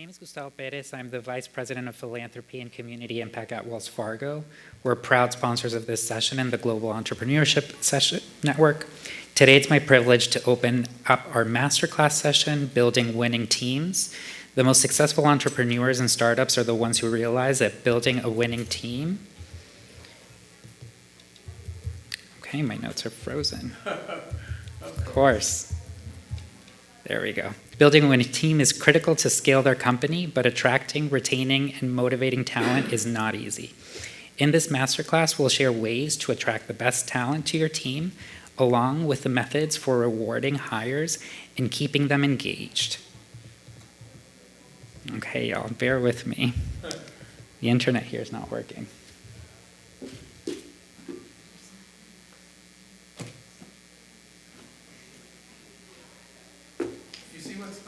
name is Gustavo Perez. I'm the Vice President of Philanthropy and Community Impact at Wells Fargo. We're proud sponsors of this session and the Global Entrepreneurship Session Network. Today, it's my privilege to open up our masterclass session, Building Winning Teams. The most successful entrepreneurs and startups are the ones who realize that building a winning team. Okay, my notes are frozen. Of course. There we go. Building a winning team is critical to scale their company, but attracting, retaining, and motivating talent is not easy. In this masterclass, we'll share ways to attract the best talent to your team, along with the methods for rewarding hires and keeping them engaged. Okay, y'all, bear with me. The internet here is not working.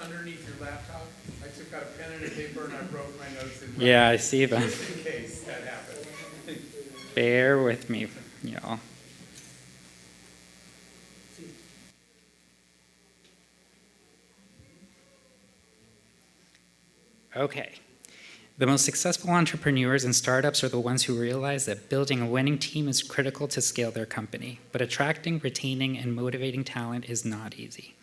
Underneath your laptop, I took out a pen and a paper and I wrote my notes in. Yeah, I see them. Just in case that happens. Bear with me, y'all. Okay. The most successful entrepreneurs and startups are the ones who realize that building a winning team is critical to scale their company, but attracting, retaining, and motivating talent is not easy.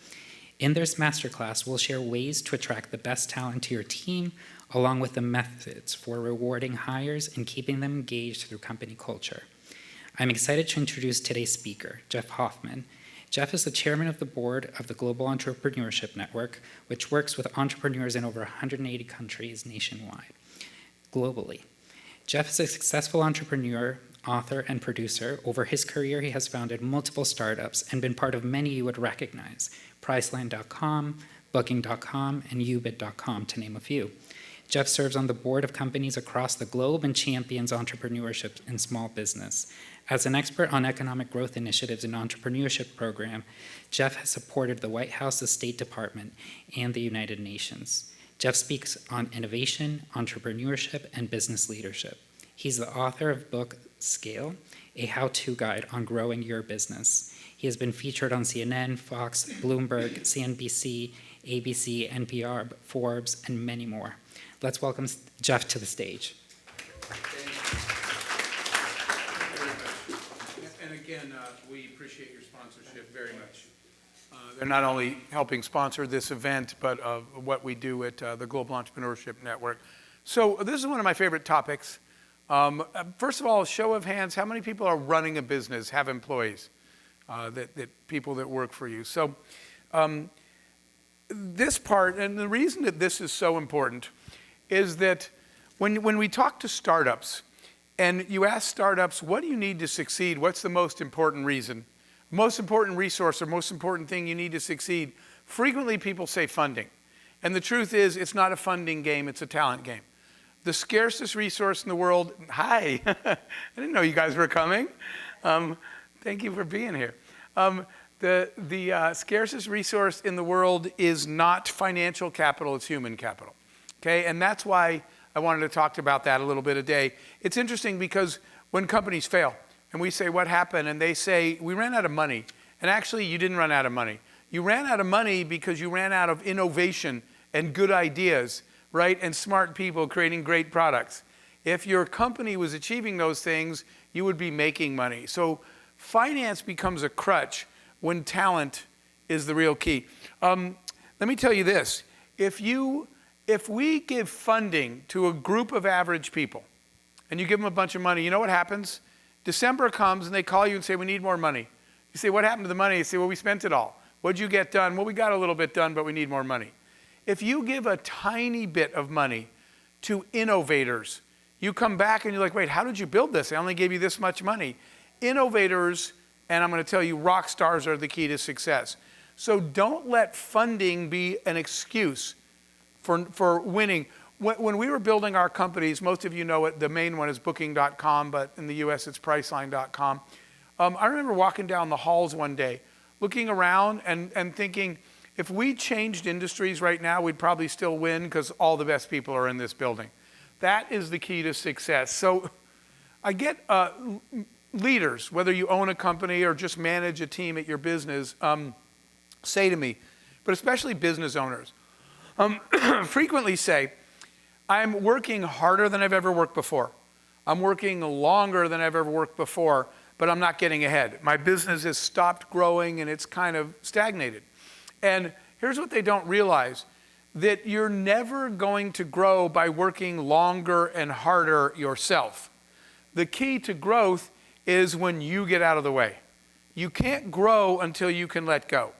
In this masterclass, we'll share ways to attract the best talent to your team, along with the methods for rewarding hires and keeping them engaged through company culture. I'm excited to introduce today's speaker, Jeff Hoffman. Jeff is the chairman of the board of the Global Entrepreneurship Network, which works with entrepreneurs in over 180 countries nationwide, globally. Jeff is a successful entrepreneur, author, and producer. Over his career, he has founded multiple startups and been part of many you would recognize: Priceline.com, Booking.com, and Ubit.com, to name a few. Jeff serves on the board of companies across the globe and champions entrepreneurship and small business. As an expert on economic growth initiatives and entrepreneurship program, Jeff has supported the White House, the State Department, and the United Nations. Jeff speaks on innovation, entrepreneurship, and business leadership. He's the author of book Scale, a how-to guide on growing your business. He has been featured on CNN, Fox, Bloomberg, CNBC, ABC, NPR, Forbes, and many more. Let's welcome Jeff to the stage. Thank you very much. And again, we appreciate your sponsorship very much. They're not only helping sponsor this event, but what we do at the Global Entrepreneurship Network. So this is one of my favorite topics. First of all, show of hands, how many people are running a business, have employees? That people that work for you. So this part, and the reason that this is so important is that when we talk to startups and you ask startups, what do you need to succeed? What's the most important reason? Most important resource or most important thing you need to succeed? Frequently people say funding. And the truth is, it's not a funding game, it's a talent game. The scarcest resource in the world, hi, I didn't know you guys were coming. Thank you for being here. The scarcest resource in the world is not financial capital, it's human capital. Okay, and that's why I wanted to talk about that a little bit today. It's interesting because when companies fail, and we say, what happened? And they say, we ran out of money. And actually, you didn't run out of money. You ran out of money because you ran out of innovation and good ideas, right? And smart people creating great products. If your company was achieving those things, you would be making money. So finance becomes a crutch when talent is the real key. Let me tell you this. If we give funding to a group of average people, and you give them a bunch of money, you know what happens? December comes and they call you and say, we need more money. You say, what happened to the money? You say, well, we spent it all. What'd you get done? Well, we got a little bit done, but we need more money. If you give a tiny bit of money to innovators, you come back and you're like, wait, how did you build this? I only gave you this much money. Innovators, and I'm going to tell you, rock stars are the key to success. So don't let funding be an excuse for winning. When we were building our companies, most of you know it, the main one is Booking.com, but in the US it's Priceline.com. I remember walking down the halls one day, looking around and thinking, if we changed industries right now, we'd probably still win because all the best people are in this building. That is the key to success. So I get leaders, whether you own a company or just manage a team at your business, say to me, but especially business owners, frequently say, I'm working harder than I've ever worked before. I'm working longer than I've ever worked before, but I'm not getting ahead. My business has stopped growing and it's kind of stagnated. And here's what they don't realize, that you're never going to grow by working longer and harder yourself. The key to growth is when you get out of the way. You can't grow until you can let go.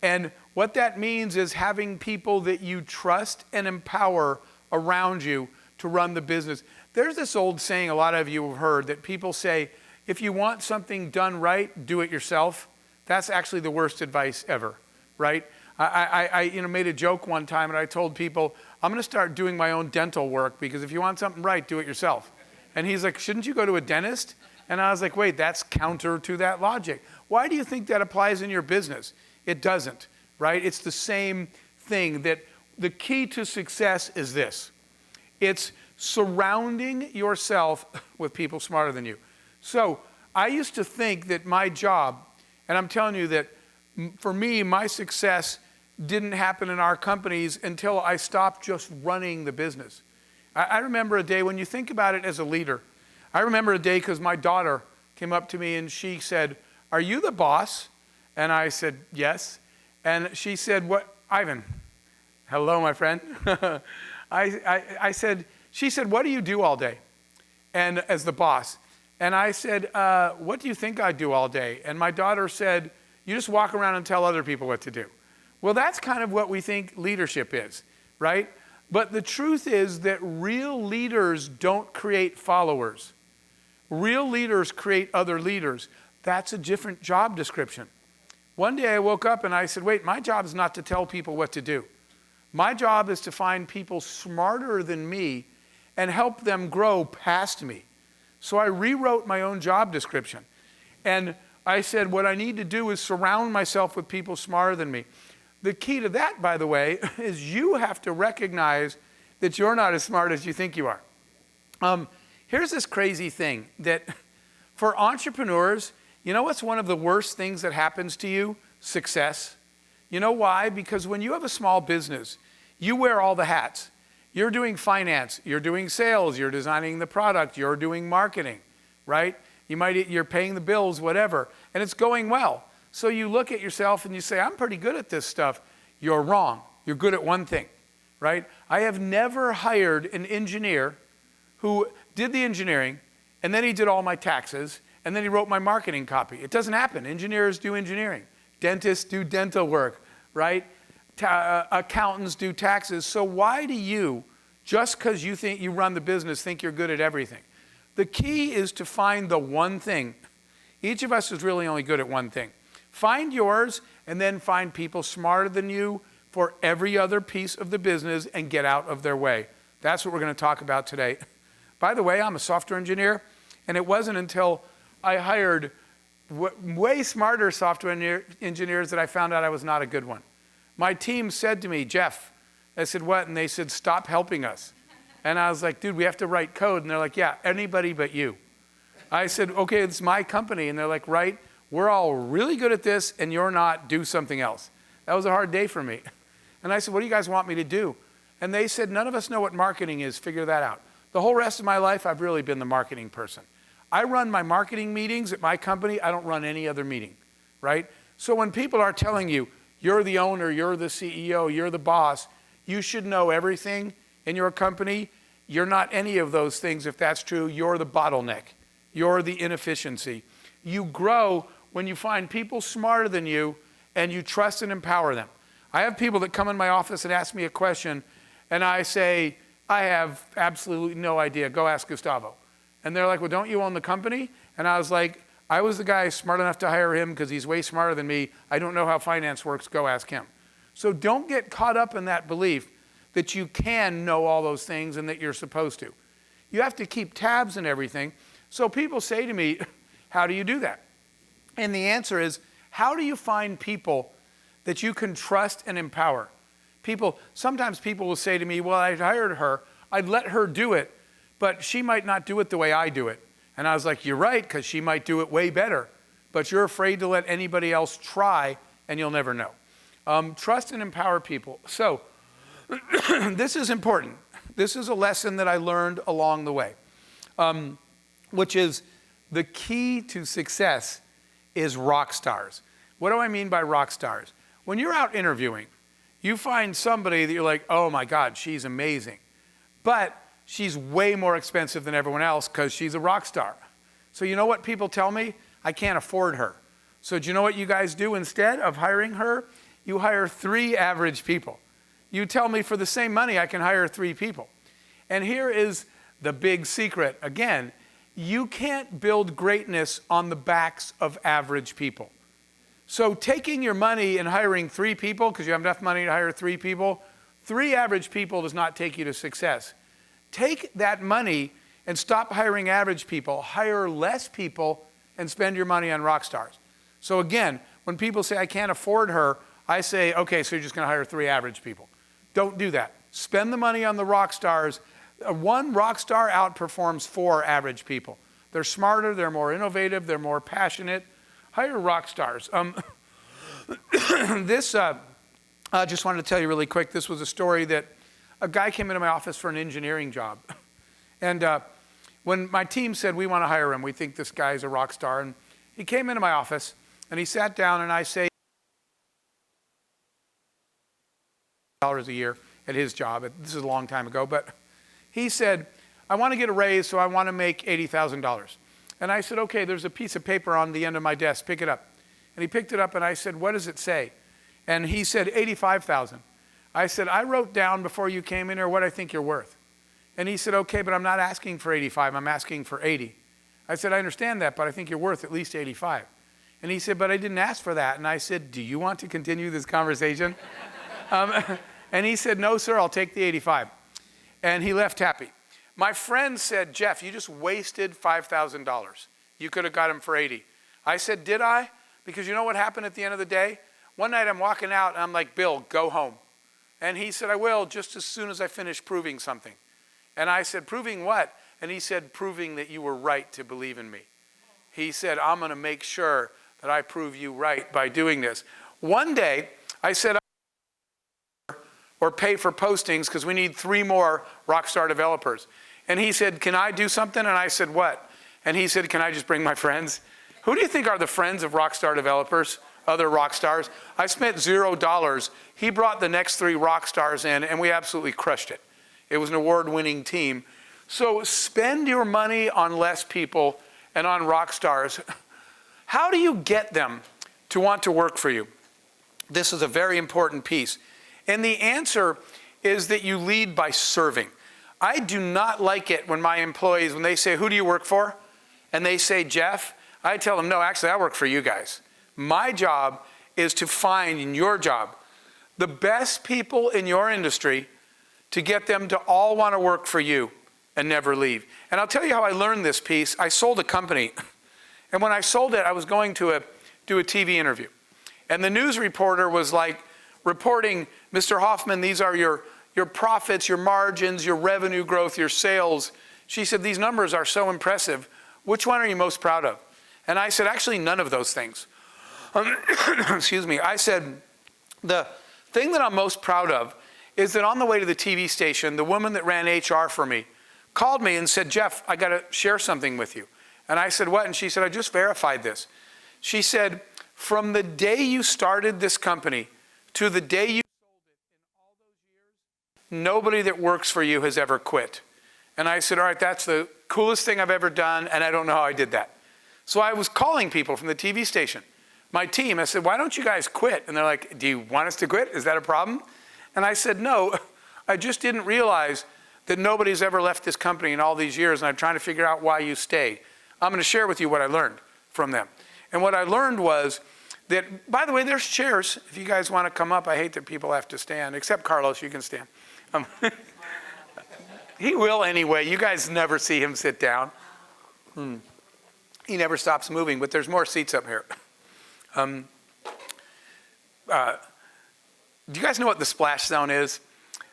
And what that means is having people that you trust and empower around you to run the business. There's this old saying a lot of you have heard that people say, if you want something done right, do it yourself. That's actually the worst advice ever, right? I made a joke one time and I told people, I'm going to start doing my own dental work because if you want something right, do it yourself. And he's like, shouldn't you go to a dentist? And I was like, wait, that's counter to that logic. Why do you think that applies in your business? It doesn't, right? It's the same thing, that the key to success is this. It's surrounding yourself with people smarter than you. So I used to think that my job, and I'm telling you that for me, my success didn't happen in our companies until I stopped just running the business. I remember a day, when you think about it as a leader, I remember a day because my daughter came up to me and she said, "Are you the boss?" And I said, "Yes." And she said, "What, Ivan?" Hello, my friend. She said, "What do you do all day?" And as the boss. And I said, "What do you think I do all day?" And my daughter said, "You just walk around and tell other people what to do." Well, that's kind of what we think leadership is, right? But the truth is that real leaders don't create followers. Real leaders create other leaders. That's a different job description. One day I woke up and I said, wait, my job is not to tell people what to do. My job is to find people smarter than me and help them grow past me. So I rewrote my own job description. And I said, what I need to do is surround myself with people smarter than me. The key to that, by the way, is you have to recognize that you're not as smart as you think you are. Here's this crazy thing that for entrepreneurs, you know what's one of the worst things that happens to you? Success. You know why? Because when you have a small business, you wear all the hats. You're doing finance, you're doing sales, you're designing the product, you're doing marketing, right? You're paying the bills, whatever, and it's going well. So you look at yourself and you say, I'm pretty good at this stuff. You're wrong. You're good at one thing, right? I have never hired an engineer who did the engineering, and then he did all my taxes, and then he wrote my marketing copy. It doesn't happen. Engineers do engineering. Dentists do dental work, right? Accountants do taxes. So why do you, just because you think you run the business, think you're good at everything? The key is to find the one thing. Each of us is really only good at one thing. Find yours, and then find people smarter than you for every other piece of the business and get out of their way. That's what we're going to talk about today. By the way, I'm a software engineer, and it wasn't until I hired way smarter software engineers that I found out I was not a good one. My team said to me, Jeff, I said, what? And they said, stop helping us. And I was like, dude, we have to write code. And they're like, yeah, anybody but you. I said, okay, it's my company. And they're like, right, we're all really good at this, and you're not, do something else. That was a hard day for me. And I said, what do you guys want me to do? And they said, none of us know what marketing is, figure that out. The whole rest of my life, I've really been the marketing person. I run my marketing meetings at my company. I don't run any other meeting, right? So when people are telling you, you're the owner, you're the CEO, you're the boss, you should know everything in your company. You're not any of those things. If that's true, you're the bottleneck. You're the inefficiency. You grow when you find people smarter than you and you trust and empower them. I have people that come in my office and ask me a question, and I say, I have absolutely no idea. Go ask Gustavo. And they're like, well, don't you own the company? And I was like, I was the guy smart enough to hire him because he's way smarter than me. I don't know how finance works. Go ask him. So don't get caught up in that belief that you can know all those things and that you're supposed to. You have to keep tabs and everything. So people say to me, how do you do that? And the answer is, how do you find people that you can trust and empower? Sometimes people will say to me, well, I hired her, I'd let her do it, but she might not do it the way I do it. And I was like, you're right, because she might do it way better, but you're afraid to let anybody else try, and you'll never know. Trust and empower people. So this is important. This is a lesson that I learned along the way, which is the key to success is rock stars. What do I mean by rock stars? When you're out interviewing, you find somebody that you're like, oh my God, she's amazing. But she's way more expensive than everyone else because she's a rock star. So you know what people tell me? I can't afford her. So do you know what you guys do instead of hiring her? You hire 3 average people. You tell me for the same money I can hire 3 people. And here is the big secret. Again, you can't build greatness on the backs of average people. So taking your money and hiring 3 people, because you have enough money to hire 3 people, 3 average people does not take you to success. Take that money and stop hiring average people. Hire less people and spend your money on rock stars. So again, when people say, I can't afford her, I say, okay, so you're just going to hire 3 average people. Don't do that. Spend the money on the rock stars. 1 rock star outperforms 4 average people. They're smarter, they're more innovative, they're more passionate. Hire rock stars. I just wanted to tell you really quick, this was a story that a guy came into my office for an engineering job. And when my team said, we want to hire him, we think this guy's a rock star. And he came into my office and he sat down and I say, $1,000 a year at his job. This is a long time ago, but he said, I want to get a raise, so I want to make $80,000. And I said, okay, there's a piece of paper on the end of my desk, pick it up. And he picked it up and I said, what does it say? And he said, 85,000. I said, I wrote down before you came in here what I think you're worth. And he said, okay, but I'm not asking for 85, I'm asking for 80. I said, I understand that, but I think you're worth at least 85. And he said, but I didn't ask for that. And I said, do you want to continue this conversation? And he said, no, sir, I'll take the 85. And he left happy. My friend said, Jeff, you just wasted $5,000. You could have got him for 80. I said, did I? Because you know what happened at the end of the day? One night I'm walking out and I'm like, Bill, go home. And he said, I will, just as soon as I finish proving something. And I said, proving what? And he said, proving that you were right to believe in me. He said, I'm going to make sure that I prove you right by doing this. One day, I said, or pay for postings because we need 3 more rockstar developers. And he said, can I do something? And I said, what? And he said, can I just bring my friends? Who do you think are the friends of rockstar developers? Other rock stars? I spent $0. He brought the next 3 rock stars in and we absolutely crushed it. It was an award-winning team. So spend your money on less people and on rock stars. How do you get them to want to work for you? This is a very important piece. And the answer is that you lead by serving. I do not like it when my employees, when they say, who do you work for? And they say, Jeff, I tell them, no, actually, I work for you guys. My job is to find in your job the best people in your industry to get them to all want to work for you and never leave. And I'll tell you how I learned this piece. I sold a company. And when I sold it, I was going to do a TV interview. And the news reporter was like reporting, Mr. Hoffman, these are your profits, your margins, your revenue growth, your sales. She said, these numbers are so impressive. Which one are you most proud of? And I said, actually, none of those things. Excuse me. I said, the thing that I'm most proud of is that on the way to the TV station, the woman that ran HR for me called me and said, Jeff, I got to share something with you. And I said, what? And she said, I just verified this. She said, from the day you started this company to the day you sold it, in all those years, nobody that works for you has ever quit. And I said, all right, that's the coolest thing I've ever done, and I don't know how I did that. So I was calling people from the TV station, my team. I said, why don't you guys quit? And they're like, do you want us to quit? Is that a problem? And I said, no, I just didn't realize that nobody's ever left this company in all these years, and I'm trying to figure out why you stay. I'm going to share with you what I learned from them. And what I learned was that, by the way, there's chairs. If you guys want to come up, I hate that people have to stand, except Carlos, you can stand. He will anyway. You guys never see him sit down. He never stops moving, but there's more seats up here. Do you guys know what the splash zone is?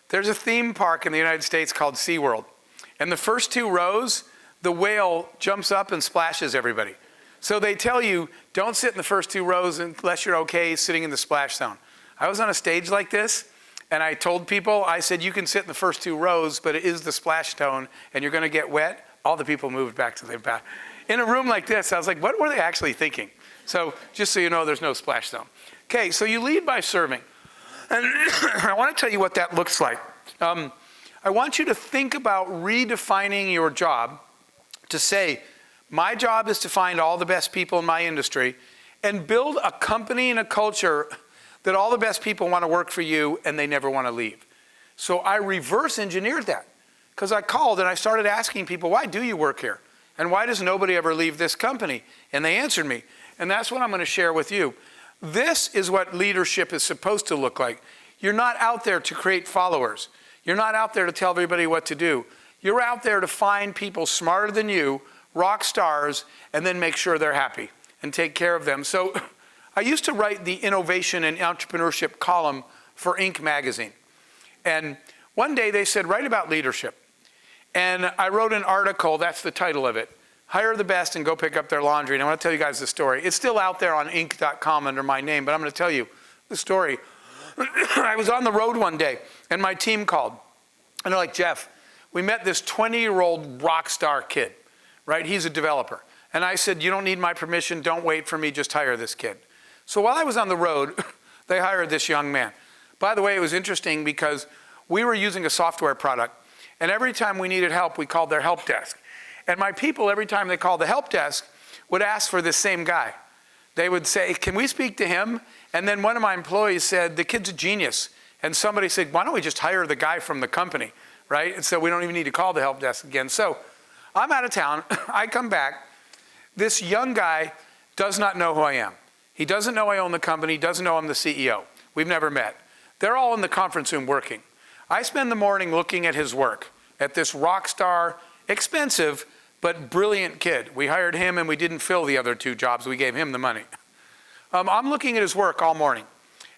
There's a theme park in the United States called SeaWorld. And the first 2 rows, the whale jumps up and splashes everybody. So they tell you, don't sit in the first 2 rows unless you're okay sitting in the splash zone. I was on a stage like this, And I told people, I said, you can sit in the first 2 rows, but it is the splash zone, and you're going to get wet. All the people moved back to their bath. In a room like this, I was like, what were they actually thinking? So just so you know, there's no splash zone. Okay, so you lead by serving. And I want to tell you what that looks like. I want you to think about redefining your job to say, my job is to find all the best people in my industry and build a company and a culture that all the best people want to work for you and they never want to leave. So I reverse engineered that because I called and I started asking people, why do you work here? And why does nobody ever leave this company? And they answered me. And that's what I'm going to share with you. This is what leadership is supposed to look like. You're not out there to create followers. You're not out there to tell everybody what to do. You're out there to find people smarter than you, rock stars, and then make sure they're happy and take care of them. So I used to write the innovation and entrepreneurship column for Inc. magazine. And one day they said, write about leadership. And I wrote an article, that's the title of it, Hire the Best and Go Pick Up Their Laundry. And I want to tell you guys the story. It's still out there on Inc.com under my name, but I'm going to tell you the story. I was on the road one day, and my team called. And they're like, Jeff, we met this 20-year-old rock star kid, right? He's a developer. And I said, you don't need my permission. Don't wait for me. Just hire this kid. So while I was on the road, they hired this young man. By the way, it was interesting because we were using a software product, and every time we needed help, we called their help desk. And my people, every time they called the help desk, would ask for this same guy. They would say, can we speak to him? And then one of my employees said, the kid's a genius. And somebody said, why don't we just hire the guy from the company, right? And so we don't even need to call the help desk again. So I'm out of town. I come back. This young guy does not know who I am. He doesn't know I own the company. He doesn't know I'm the CEO. We've never met. They're all in the conference room working. I spend the morning looking at his work, at this rock star, expensive, but brilliant kid. We hired him and we didn't fill the other 2 jobs. We gave him the money. I'm looking at his work all morning.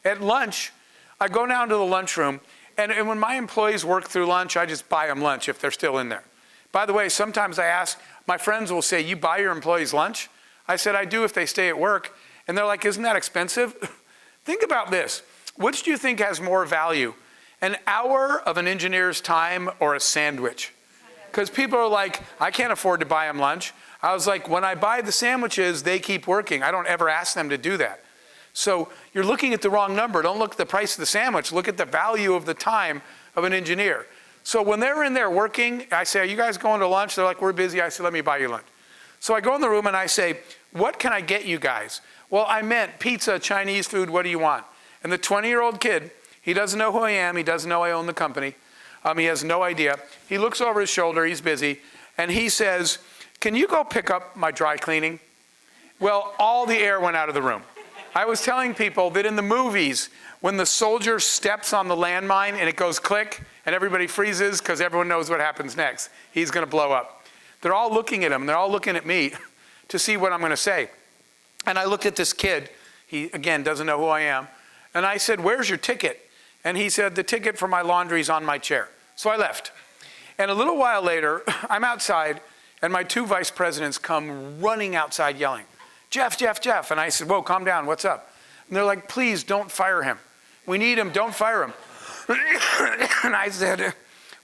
At lunch, I go down to the lunchroom, and when my employees work through lunch, I just buy them lunch if they're still in there. By the way, sometimes I ask, my friends will say, you buy your employees lunch? I said, I do if they stay at work. And they're like, isn't that expensive? Think about this. Which do you think has more value? An hour of an engineer's time or a sandwich? Because people are like, I can't afford to buy them lunch. I was like, when I buy the sandwiches, they keep working. I don't ever ask them to do that. So you're looking at the wrong number. Don't look at the price of the sandwich. Look at the value of the time of an engineer. So when they're in there working, I say, are you guys going to lunch? They're like, we're busy. I said, let me buy you lunch. So I go in the room and I say, what can I get you guys? Well, I meant pizza, Chinese food, what do you want? And the 20-year-old kid, he doesn't know who I am. He doesn't know I own the company. He has no idea. He looks over his shoulder. He's busy. And he says, can you go pick up my dry cleaning? Well, all the air went out of the room. I was telling people that in the movies, when the soldier steps on the landmine and it goes click and everybody freezes because everyone knows what happens next. He's going to blow up. They're all looking at him. They're all looking at me to see what I'm going to say. And I looked at this kid. He, again, doesn't know who I am. And I said, where's your ticket? And he said, the ticket for my laundry's on my chair. So I left. And a little while later, I'm outside, and my 2 vice presidents come running outside yelling, Jeff, Jeff, Jeff. And I said, whoa, calm down, what's up? And they're like, please don't fire him. We need him, don't fire him. And I said,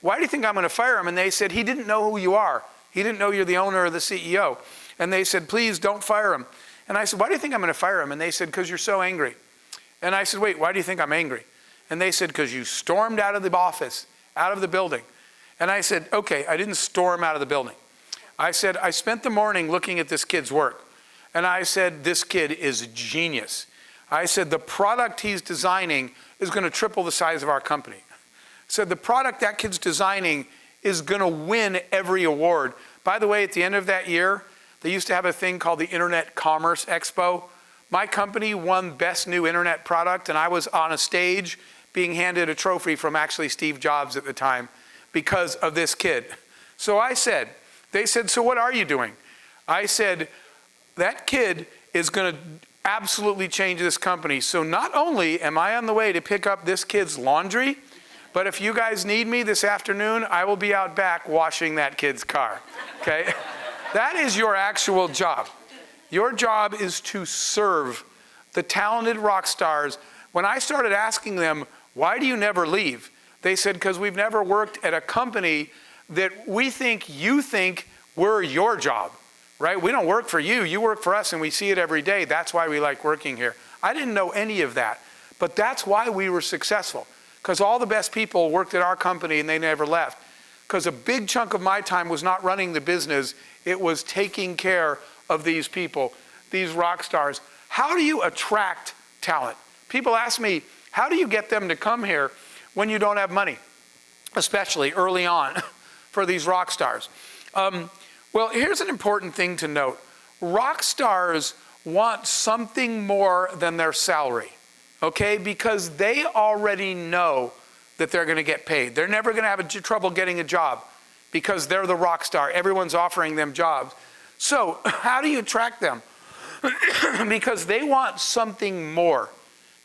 why do you think I'm going to fire him? And they said, he didn't know who you are. He didn't know you're the owner or the CEO. And they said, please don't fire him. And I said, why do you think I'm going to fire him? And they said, because you're so angry. And I said, wait, why do you think I'm angry? And they said, because you stormed out of the office, out of the building. And I said, okay, I didn't storm out of the building. I said, I spent the morning looking at this kid's work. And I said, this kid is a genius. I said, the product he's designing is going to triple the size of our company. I said, the product that kid's designing is going to win every award. By the way, at the end of that year, they used to have a thing called the Internet Commerce Expo. My company won Best New Internet Product, and I was on a stage being handed a trophy from actually Steve Jobs at the time because of this kid. So I said, they said, so what are you doing? I said, that kid is going to absolutely change this company. So not only am I on the way to pick up this kid's laundry, but if you guys need me this afternoon, I will be out back washing that kid's car, okay? That is your actual job. Your job is to serve the talented rock stars. When I started asking them, why do you never leave? They said, because we've never worked at a company that we think you think we're your job, right? We don't work for you, you work for us, and we see it every day. That's why we like working here. I didn't know any of that, but that's why we were successful, because all the best people worked at our company and they never left. Because a big chunk of my time was not running the business, it was taking care of these people, these rock stars. How do you attract talent? People ask me, how do you get them to come here when you don't have money, especially early on for these rock stars? Well, here's an important thing to note. Rock stars want something more than their salary, okay? Because they already know that they're going to get paid. They're never going to have trouble getting a job because they're the rock star. Everyone's offering them jobs. So how do you attract them? Because they want something more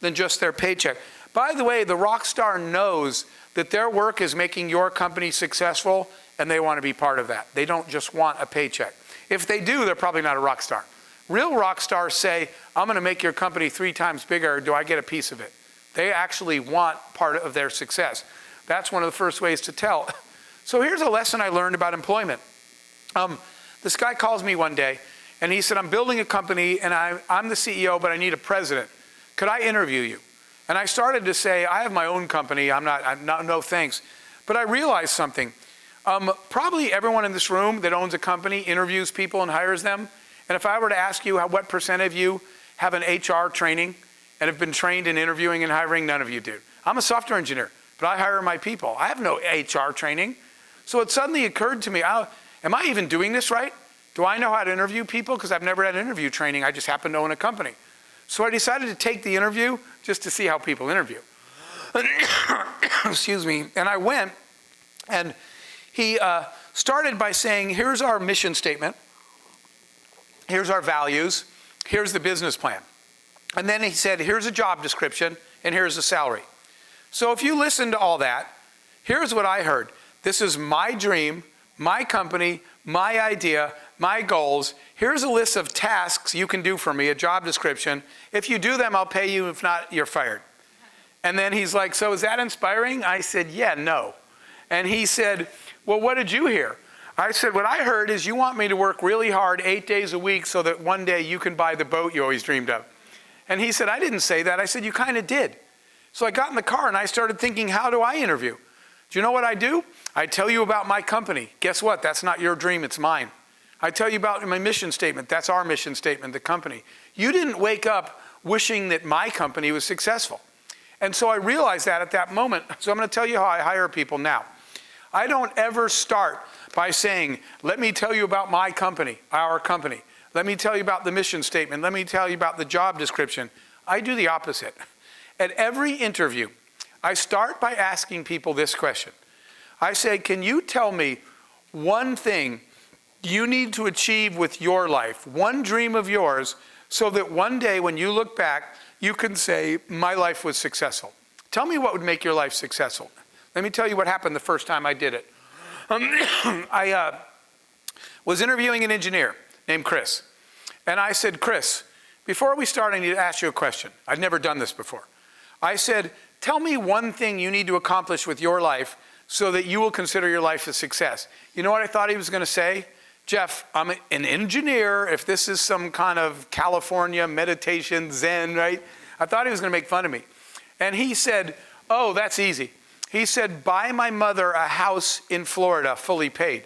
than just their paycheck. By the way, the rock star knows that their work is making your company successful, and they want to be part of that. They don't just want a paycheck. If they do, they're probably not a rock star. Real rock stars say, I'm going to make your company 3 times bigger. Do I get a piece of it? They actually want part of their success. That's one of the first ways to tell. So here's a lesson I learned about employment. This guy calls me one day, and he said, I'm building a company, and I'm the CEO, but I need a president. Could I interview you? And I started to say, I have my own company. I'm not, no thanks. But I realized something. Probably everyone in this room that owns a company interviews people and hires them. And if I were to ask you what % of you have an HR training and have been trained in interviewing and hiring, none of you do. I'm a software engineer, but I hire my people. I have no HR training. So it suddenly occurred to me, am I even doing this right? Do I know how to interview people? Because I've never had interview training. I just happen to own a company. So I decided to take the interview just to see how people interview. Excuse me. And I went, and he started by saying, here's our mission statement. Here's our values. Here's the business plan. And then he said, here's a job description, and here's a salary. So if you listen to all that, here's what I heard. This is my dream, my company, my idea, my goals. Here's a list of tasks you can do for me, a job description. If you do them, I'll pay you. If not, you're fired. And then he's like, so is that inspiring? I said, yeah, no. And he said, well, what did you hear? I said, what I heard is you want me to work really hard 8 days a week so that one day you can buy the boat you always dreamed of. And he said, I didn't say that. I said, you kind of did. So I got in the car and I started thinking, how do I interview? Do you know what I do? I tell you about my company. Guess what? That's not your dream, it's mine. I tell you about my mission statement. That's our mission statement, the company. You didn't wake up wishing that my company was successful. And so I realized that at that moment. So I'm going to tell you how I hire people now. I don't ever start by saying, let me tell you about my company, our company. Let me tell you about the mission statement. Let me tell you about the job description. I do the opposite. At every interview, I start by asking people this question. I say, can you tell me one thing you need to achieve with your life, one dream of yours, so that one day when you look back, you can say, my life was successful. Tell me what would make your life successful. Let me tell you what happened the first time I did it. I was interviewing an engineer named Chris. And I said, Chris, before we start, I need to ask you a question. I've never done this before. I said, tell me one thing you need to accomplish with your life so that you will consider your life a success. You know what I thought he was going to say? Jeff, I'm an engineer. If this is some kind of California meditation, Zen, right? I thought he was going to make fun of me. And he said, oh, that's easy. He said, buy my mother a house in Florida, fully paid.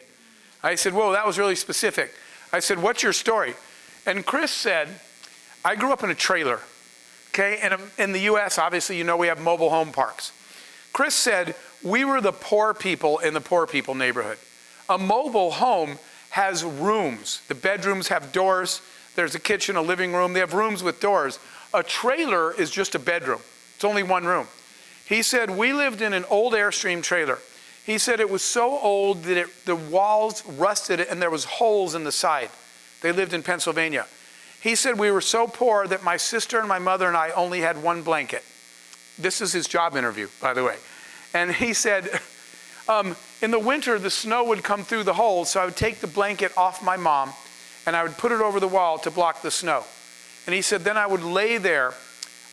I said, whoa, that was really specific. I said, what's your story? And Chris said, I grew up in a trailer, okay? And in the US, obviously, you know we have mobile home parks. Chris said, we were the poor people in the poor people neighborhood. A mobile home has rooms. The bedrooms have doors. There's a kitchen, a living room. They have rooms with doors. A trailer is just a bedroom. It's only one room. He said, we lived in an old Airstream trailer. He said it was so old that the walls rusted and there was holes in the side. They lived in Pennsylvania. He said we were so poor that my sister and my mother and I only had one blanket. This is his job interview, by the way. And he said, in the winter, the snow would come through the holes, so I would take the blanket off my mom and I would put it over the wall to block the snow. And he said, then I would lay there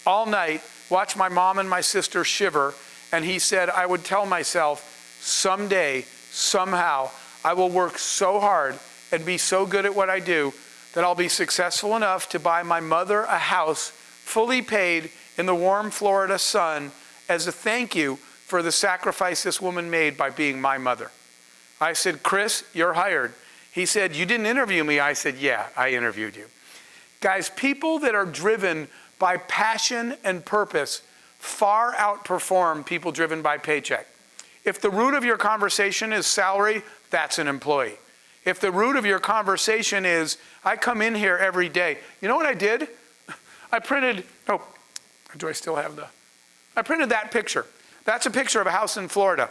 all night watched my mom and my sister shiver, and he said, I would tell myself, someday, somehow, I will work so hard and be so good at what I do that I'll be successful enough to buy my mother a house fully paid in the warm Florida sun as a thank you for the sacrifice this woman made by being my mother. I said, Chris, you're hired. He said, you didn't interview me. I said, yeah, I interviewed you. Guys, people that are driven by passion and purpose far outperform people driven by paycheck. If the root of your conversation is salary, that's an employee. If the root of your conversation is, I come in here every day. You know what I did? I printed that picture. That's a picture of a house in Florida.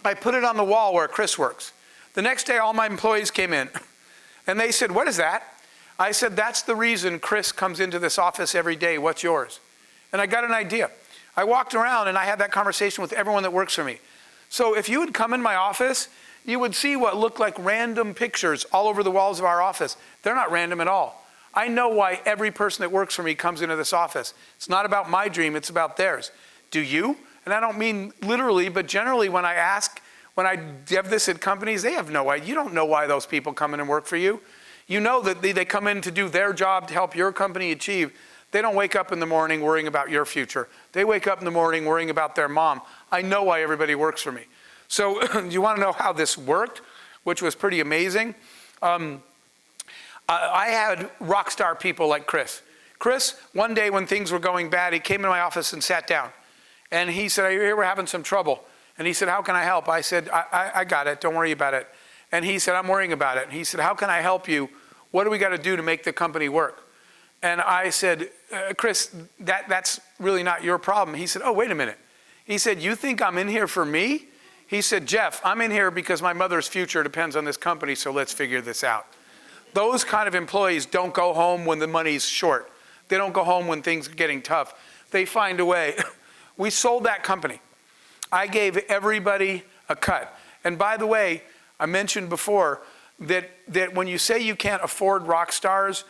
I put it on the wall where Chris works. The next day, all my employees came in, and they said, what is that? I said, that's the reason Chris comes into this office every day. What's yours? And I got an idea. I walked around, and I had that conversation with everyone that works for me. So if you would come in my office, you would see what looked like random pictures all over the walls of our office. They're not random at all. I know why every person that works for me comes into this office. It's not about my dream, it's about theirs. Do you? And I don't mean literally, but generally when I have this at companies, they have no idea. You don't know why those people come in and work for you. You know that they come in to do their job to help your company achieve. They don't wake up in the morning worrying about your future. They wake up in the morning worrying about their mom. I know why everybody works for me. So you want to know how this worked, which was pretty amazing? I had rock star people like Chris. Chris, one day when things were going bad, he came in my office and sat down. And he said, I hear we're having some trouble. And he said, how can I help? I said, I got it. Don't worry about it. And he said, I'm worrying about it. And he said, how can I help you? What do we got to do to make the company work? And I said, Chris, that's really not your problem. He said, oh, wait a minute. He said, you think I'm in here for me? He said, Jeff, I'm in here because my mother's future depends on this company, so let's figure this out. Those kind of employees don't go home when the money's short. They don't go home when things are getting tough. They find a way. We sold that company. I gave everybody a cut. And by the way, I mentioned before that when you say you can't afford rock stars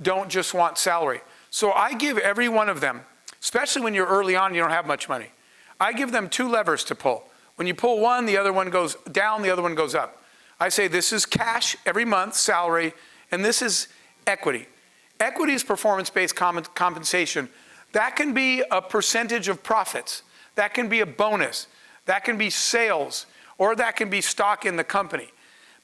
don't just want salary. So I give every one of them, especially when you're early on, you don't have much money. I give them two levers to pull. When you pull one, the other one goes down, the other one goes up. I say this is cash every month, salary, and this is equity. Equity is performance-based compensation. That can be a percentage of profits. That can be a bonus. That can be sales, or that can be stock in the company.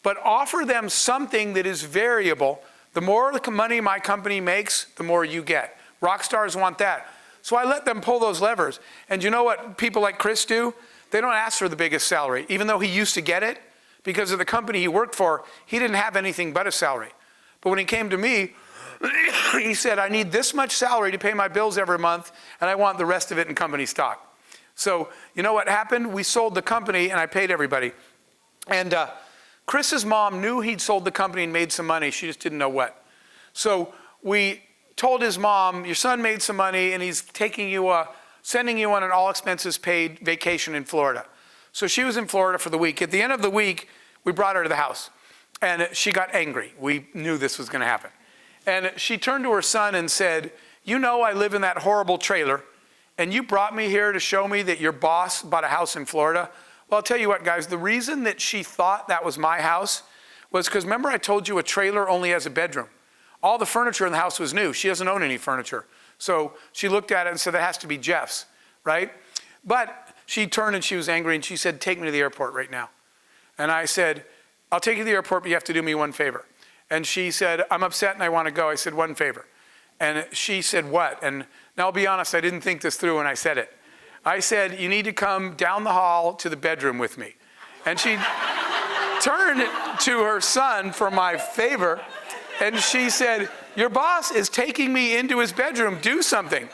But offer them something that is variable. The more money my company makes, the more you get. Rock stars want that. So I let them pull those levers. And you know what people like Chris do? They don't ask for the biggest salary. Even though he used to get it, because of the company he worked for, he didn't have anything but a salary. But when he came to me, he said, I need this much salary to pay my bills every month, and I want the rest of it in company stock. So you know what happened? We sold the company, and I paid everybody. And Chris's mom knew he'd sold the company and made some money. She just didn't know what. So we told his mom, your son made some money, and he's sending you on an all-expenses-paid vacation in Florida. So she was in Florida for the week. At the end of the week, we brought her to the house, and she got angry. We knew this was going to happen. And she turned to her son and said, you know I live in that horrible trailer, and you brought me here to show me that your boss bought a house in Florida? Well, I'll tell you what, guys, the reason that she thought that was my house was because, remember I told you a trailer only has a bedroom. All the furniture in the house was new. She doesn't own any furniture. So she looked at it and said, that has to be Jeff's, right? But she turned and she was angry and she said, take me to the airport right now. And I said, I'll take you to the airport, but you have to do me one favor. And she said, I'm upset and I want to go. I said, one favor. And she said, what? And now I'll be honest, I didn't think this through when I said it. I said, you need to come down the hall to the bedroom with me. And she turned to her son for my favor, and she said, your boss is taking me into his bedroom, do something.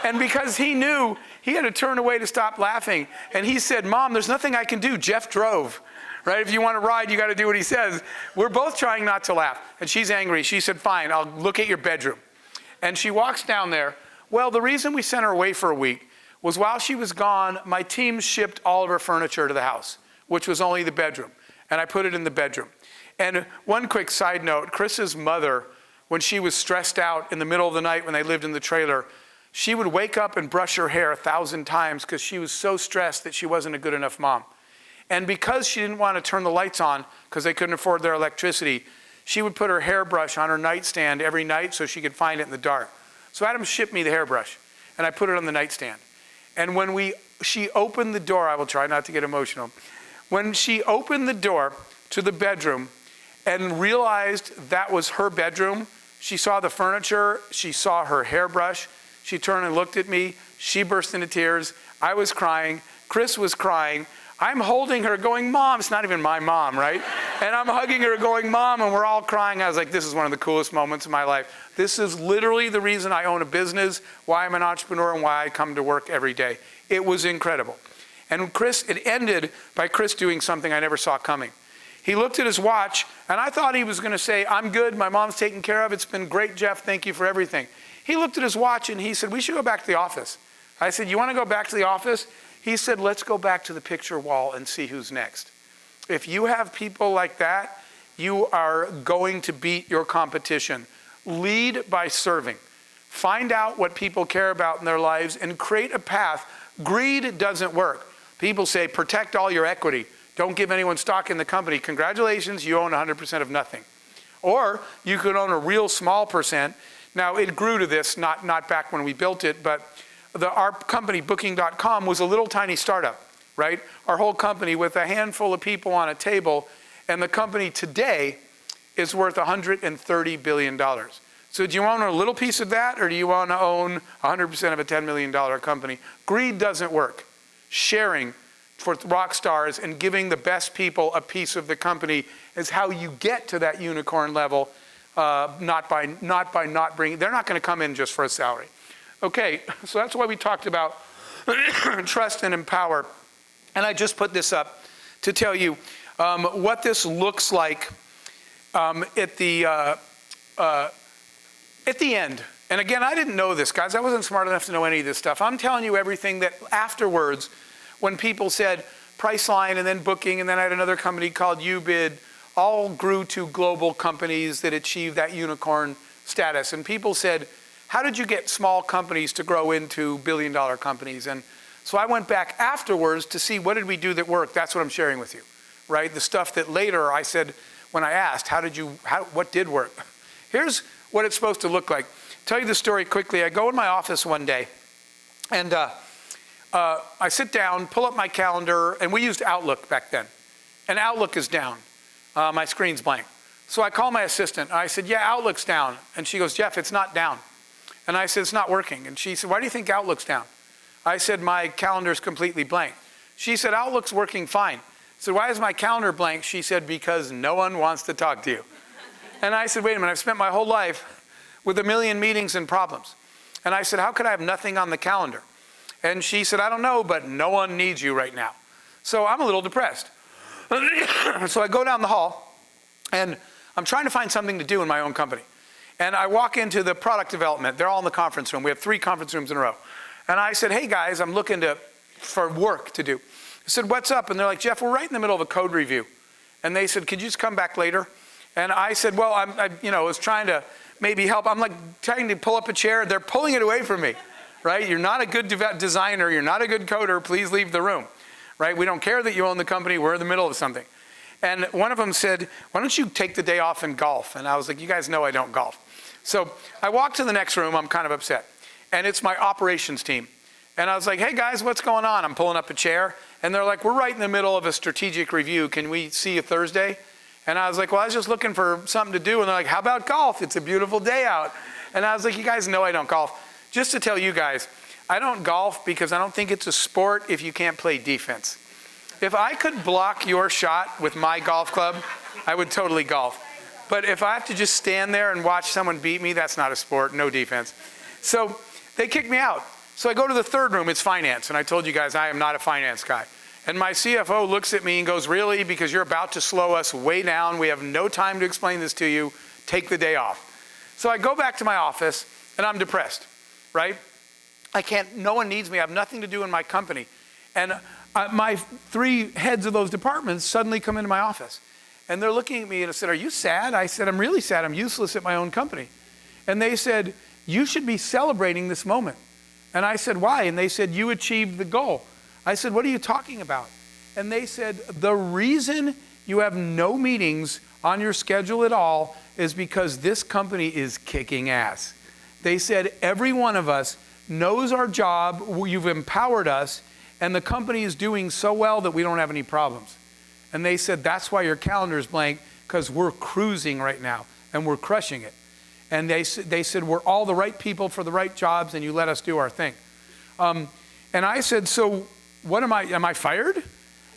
And because he knew, he had to turn away to stop laughing. And he said, Mom, there's nothing I can do. Jeff drove, right? If you want to ride, you got to do what he says. We're both trying not to laugh. And she's angry. She said, fine, I'll look at your bedroom. And she walks down there. Well, the reason we sent her away for a week was while she was gone, my team shipped all of her furniture to the house, which was only the bedroom. And I put it in the bedroom. And one quick side note, Chris's mother, when she was stressed out in the middle of the night when they lived in the trailer, She would wake up and brush her hair 1,000 times because she was so stressed that she wasn't a good enough mom. And because she didn't want to turn the lights on because they couldn't afford their electricity, she would put her hairbrush on her nightstand every night so she could find it in the dark. So Adam shipped me the hairbrush, and I put it on the nightstand. And when she opened the door, I will try not to get emotional. When she opened the door to the bedroom and realized that was her bedroom, she saw the furniture, she saw her hairbrush, she turned and looked at me, she burst into tears, I was crying, Chris was crying, I'm holding her going, Mom, it's not even my mom, right? And I'm hugging her going, Mom, and we're all crying. I was like, this is one of the coolest moments of my life. This is literally the reason I own a business, why I'm an entrepreneur, and why I come to work every day. It was incredible. And it ended by Chris doing something I never saw coming. He looked at his watch, and I thought he was going to say, I'm good, my mom's taken care of, it's been great, Jeff, thank you for everything. He looked at his watch, and he said, we should go back to the office. I said, you want to go back to the office? He said, let's go back to the picture wall and see who's next. If you have people like that, you are going to beat your competition. Lead by serving. Find out what people care about in their lives and create a path. Greed doesn't work. People say, protect all your equity. Don't give anyone stock in the company. Congratulations, you own 100% of nothing. Or you could own a real small percent. Now, it grew to this, not back when we built it, but our company, Booking.com, was a little tiny startup, right? Our whole company with a handful of people on a table, and the company today is worth $130 billion. So do you want to own a little piece of that, or do you want to own 100% of a $10 million company? Greed doesn't work. Sharing for rock stars and giving the best people a piece of the company is how you get to that unicorn level, not by not bringing, they're not going to come in just for a salary. Okay, so that's why we talked about trust and empower. And I just put this up to tell you what this looks like at the end. And again, I didn't know this, guys. I wasn't smart enough to know any of this stuff. I'm telling you everything that afterwards, when people said Priceline and then Booking, and then I had another company called UBid, all grew to global companies that achieved that unicorn status. And people said, how did you get small companies to grow into billion-dollar companies? And so I went back afterwards to see what did we do that worked. That's what I'm sharing with you, right? The stuff that later I said, when I asked, what did work? Here's what it's supposed to look like. Tell you the story quickly. I go in my office one day, and I sit down, pull up my calendar, and we used Outlook back then. And Outlook is down. My screen's blank. So I call my assistant. I said, yeah, Outlook's down. And she goes, Jeff, it's not down. And I said, it's not working. And she said, why do you think Outlook's down? I said, my calendar's completely blank. She said, Outlook's working fine. So why is my calendar blank? She said, because no one wants to talk to you. And I said, wait a minute, I've spent my whole life with a million meetings and problems. And I said, how could I have nothing on the calendar? And she said, I don't know, but no one needs you right now. So I'm a little depressed. So I go down the hall, and I'm trying to find something to do in my own company. And I walk into the product development. They're all in the conference room. We have 3 conference rooms in a row. And I said, hey guys, I'm looking for work to do. I said, what's up? And they're like, Jeff, we're right in the middle of a code review. And they said, could you just come back later? And I said, well, I was trying to maybe help. I'm like trying to pull up a chair. They're pulling it away from me, right? You're not a good designer. You're not a good coder. Please leave the room, right? We don't care that you own the company. We're in the middle of something. And one of them said, why don't you take the day off and golf? And I was like, you guys know I don't golf. So I walked to the next room. I'm kind of upset. And it's my operations team. And I was like, hey guys, what's going on? I'm pulling up a chair. And they're like, we're right in the middle of a strategic review. Can we see you Thursday? And I was like, well, I was just looking for something to do. And they're like, how about golf? It's a beautiful day out. And I was like, you guys know I don't golf. Just to tell you guys, I don't golf because I don't think it's a sport if you can't play defense. If I could block your shot with my golf club, I would totally golf. But if I have to just stand there and watch someone beat me, that's not a sport, no defense. So they kicked me out. So I go to the third room, it's finance. And I told you guys, I am not a finance guy. And my CFO looks at me and goes, really? Because you're about to slow us way down. We have no time to explain this to you. Take the day off. So I go back to my office and I'm depressed, right? No one needs me. I have nothing to do in my company. And my 3 heads of those departments suddenly come into my office. And they're looking at me and I said, are you sad? I said, I'm really sad. I'm useless at my own company. And they said, you should be celebrating this moment And I said, why? And they said, you achieved the goal. I said, what are you talking about? And they said, the reason you have no meetings on your schedule at all is because this company is kicking ass. They said, every one of us knows our job, you've empowered us, and the company is doing so well that we don't have any problems. And they said, that's why your calendar is blank, because we're cruising right now, and we're crushing it. And they said, we're all the right people for the right jobs, and you let us do our thing. And I said, so what am I fired?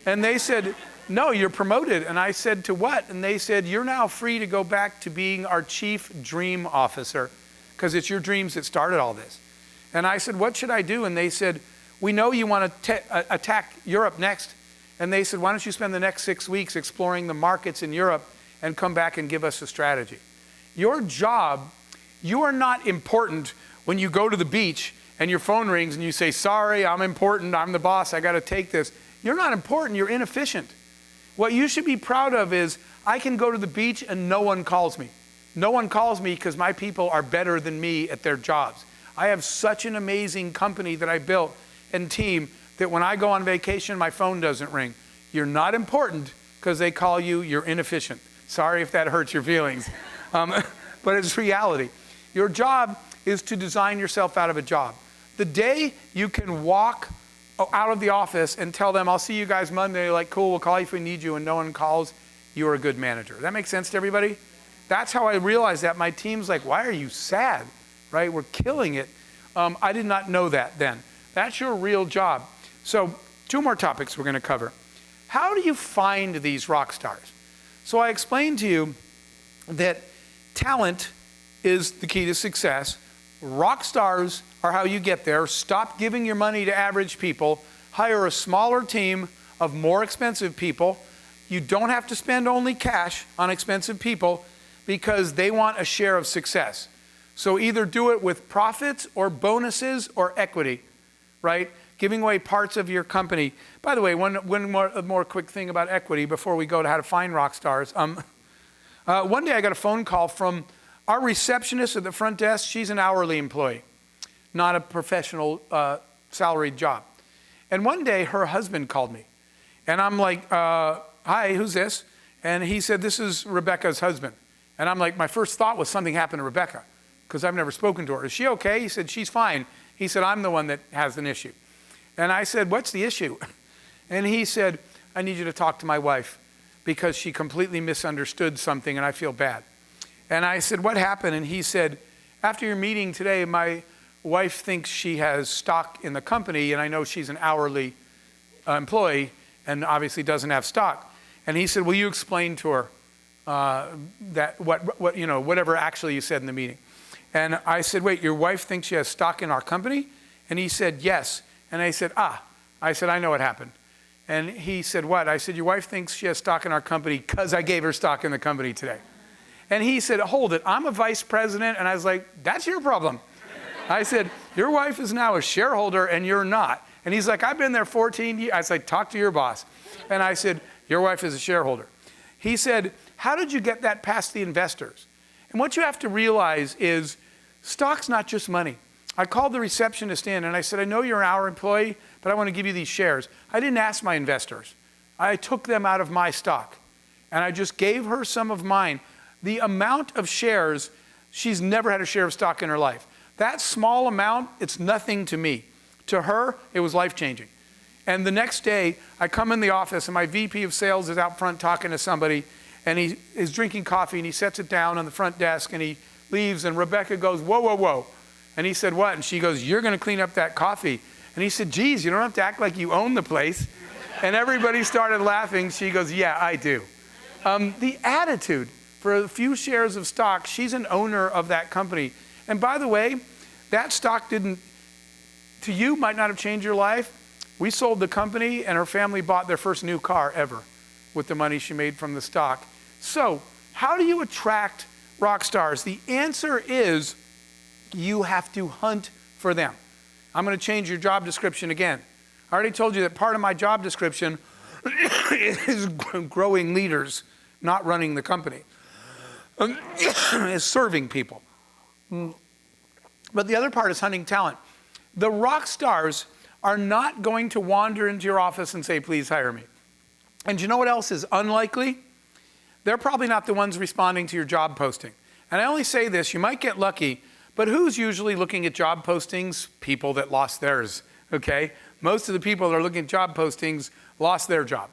And they said, no, you're promoted. And I said, to what? And they said, you're now free to go back to being our chief dream officer, because it's your dreams that started all this. And I said, what should I do? And they said, we know you want to attack Europe next. And they said, why don't you spend the next 6 weeks exploring the markets in Europe and come back and give us a strategy? Your job, you are not important when you go to the beach and your phone rings and you say, sorry, I'm important, I'm the boss, I got to take this. You're not important, you're inefficient. What you should be proud of is, I can go to the beach and no one calls me. No one calls me because my people are better than me at their jobs. I have such an amazing company that I built and team that when I go on vacation, my phone doesn't ring. You're not important because they call you, you're inefficient. Sorry if that hurts your feelings, but it's reality. Your job is to design yourself out of a job. The day you can walk out of the office and tell them, I'll see you guys Monday, like, cool, we'll call you if we need you, and no one calls, you're a good manager. Does that make sense to everybody? That's how I realized that. My team's like, why are you sad, right? We're killing it. I did not know that then. That's your real job. So 2 more topics we're going to cover. How do you find these rock stars? So I explained to you that talent is the key to success. Rock stars are how you get there. Stop giving your money to average people. Hire a smaller team of more expensive people. You don't have to spend only cash on expensive people because they want a share of success. So either do it with profits or bonuses or equity, right? Giving away parts of your company. By the way, one more quick thing about equity before we go to how to find rock stars. One day I got a phone call from our receptionist at the front desk. She's an hourly employee, not a professional salaried job. And one day her husband called me. And I'm like, hi, who's this? And he said, this is Rebecca's husband. And I'm like, my first thought was something happened to Rebecca, because I've never spoken to her. Is she okay? He said, she's fine. He said, I'm the one that has an issue. And I said, what's the issue? And he said, I need you to talk to my wife because she completely misunderstood something and I feel bad. And I said, what happened? And he said, after your meeting today, my wife thinks she has stock in the company, and I know she's an hourly employee and obviously doesn't have stock. And he said, will you explain to her that whatever actually you said in the meeting? And I said, wait, your wife thinks she has stock in our company? And he said, yes. And I said, I said, I know what happened. And he said, what? I said, your wife thinks she has stock in our company because I gave her stock in the company today. And he said, hold it, I'm a vice president. And I was like, that's your problem. I said, your wife is now a shareholder and you're not. And he's like, I've been there 14 years. I said, talk to your boss. And I said, your wife is a shareholder. He said, how did you get that past the investors? And what you have to realize is stock's not just money. I called the receptionist in and I said, I know you're an hour employee, but I want to give you these shares. I didn't ask my investors. I took them out of my stock. And I just gave her some of mine. The amount of shares, she's never had a share of stock in her life. That small amount, it's nothing to me. To her, it was life-changing. And the next day, I come in the office and my VP of sales is out front talking to somebody, and he is drinking coffee and he sets it down on the front desk and he leaves, and Rebecca goes, whoa, whoa, whoa. And he said, what? And she goes, you're going to clean up that coffee. And he said, geez, you don't have to act like you own the place. And everybody started laughing. She goes, yeah, I do. The attitude, for a few shares of stock, she's an owner of that company. And by the way, that stock to you, might not have changed your life. We sold the company and her family bought their first new car ever with the money she made from the stock. So how do you attract rock stars? The answer is you have to hunt for them. I'm going to change your job description again. I already told you that part of my job description is growing leaders, not running the company. Is serving people. But the other part is hunting talent. The rock stars are not going to wander into your office and say, please hire me. And you know what else is unlikely? They're probably not the ones responding to your job posting. And I only say this, you might get lucky, but who's usually looking at job postings? People that lost theirs, okay? Most of the people that are looking at job postings lost their job.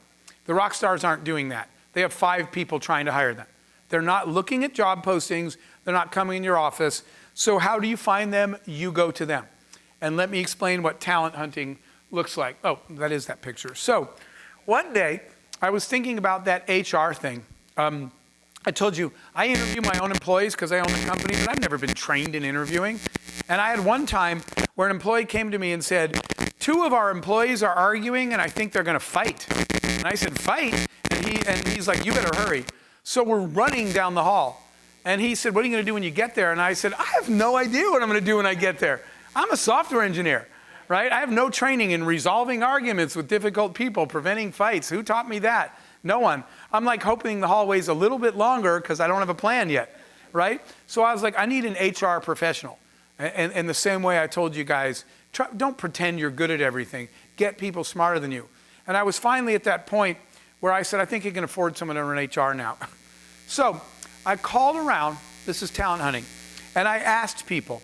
The rock stars aren't doing that. They have 5 people trying to hire them. They're not looking at job postings. They're not coming in your office. So how do you find them? You go to them. And let me explain what talent hunting looks like. Oh, that is that picture. So one day, I was thinking about that HR thing. I told you, I interview my own employees because I own a company, but I've never been trained in interviewing. And I had one time where an employee came to me and said, 2 of our employees are arguing and I think they're going to fight. And I said, fight? And he's like, you better hurry. So we're running down the hall. And he said, what are you going to do when you get there? And I said, I have no idea what I'm going to do when I get there. I'm a software engineer, right? I have no training in resolving arguments with difficult people, preventing fights. Who taught me that? No one. I'm like hoping the hallway's a little bit longer because I don't have a plan yet, right? So I was like, I need an HR professional. And the same way I told you guys, don't pretend you're good at everything. Get people smarter than you. And I was finally at that point where I said, I think you can afford someone to run HR now. So I called around, this is talent hunting, and I asked people,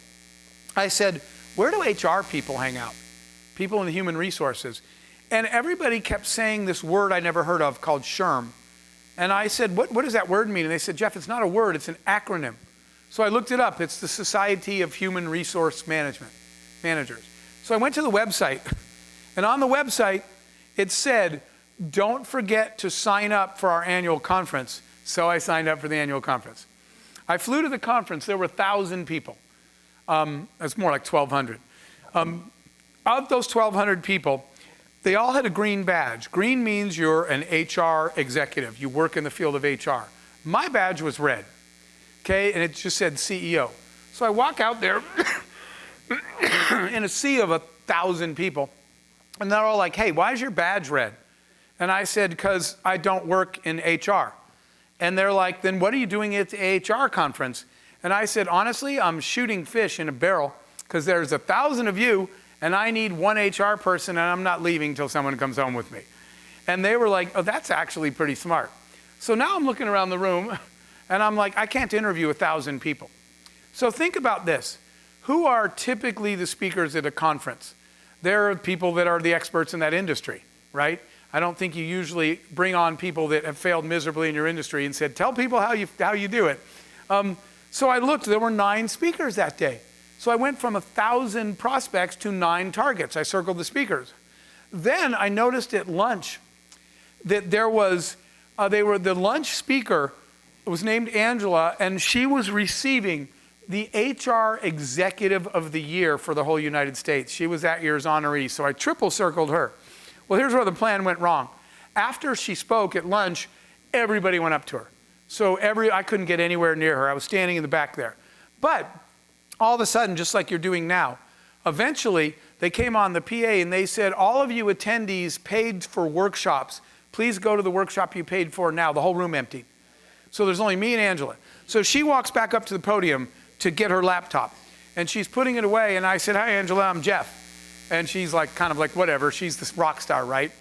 I said, where do HR people hang out? People in the human resources. And everybody kept saying this word I never heard of called SHRM. And I said, what does that word mean? And they said, Jeff, it's not a word, it's an acronym. So I looked it up. It's the Society of Human Resource Managers. So I went to the website, and on the website, it said, don't forget to sign up for our annual conference. So I signed up for the annual conference. I flew to the conference. There were 1,000 people. It's more like 1,200. Of those 1,200 people, they all had a green badge. Green means you're an HR executive. You work in the field of HR. My badge was red, okay? And it just said CEO. So I walk out there in a sea of 1,000 people, and they're all like, hey, why is your badge red? And I said, because I don't work in HR. And they're like, then what are you doing at the HR conference? And I said, honestly, I'm shooting fish in a barrel because there's 1,000 of you and I need one HR person and I'm not leaving until someone comes home with me. And they were like, oh, that's actually pretty smart. So now I'm looking around the room and I'm like, I can't interview 1,000 people. So think about this. Who are typically the speakers at a conference? They're people that are the experts in that industry, right? I don't think you usually bring on people that have failed miserably in your industry and said, tell people how you do it. So I looked, there were 9 speakers that day. So I went from 1,000 prospects to 9 targets. I circled the speakers. Then I noticed at lunch that there was, the lunch speaker was named Angela, and she was receiving the HR Executive of the Year for the whole United States. She was that year's honoree, so I triple circled her. Well, here's where the plan went wrong. After she spoke at lunch, everybody went up to her. So I couldn't get anywhere near her. I was standing in the back there. But all of a sudden, just like you're doing now, eventually they came on the PA and they said, all of you attendees paid for workshops, please go to the workshop you paid for now. The whole room emptied. So there's only me and Angela. So she walks back up to the podium to get her laptop. And she's putting it away. And I said, hi, Angela, I'm Jeff. And she's like, kind of like, whatever. She's this rock star, right?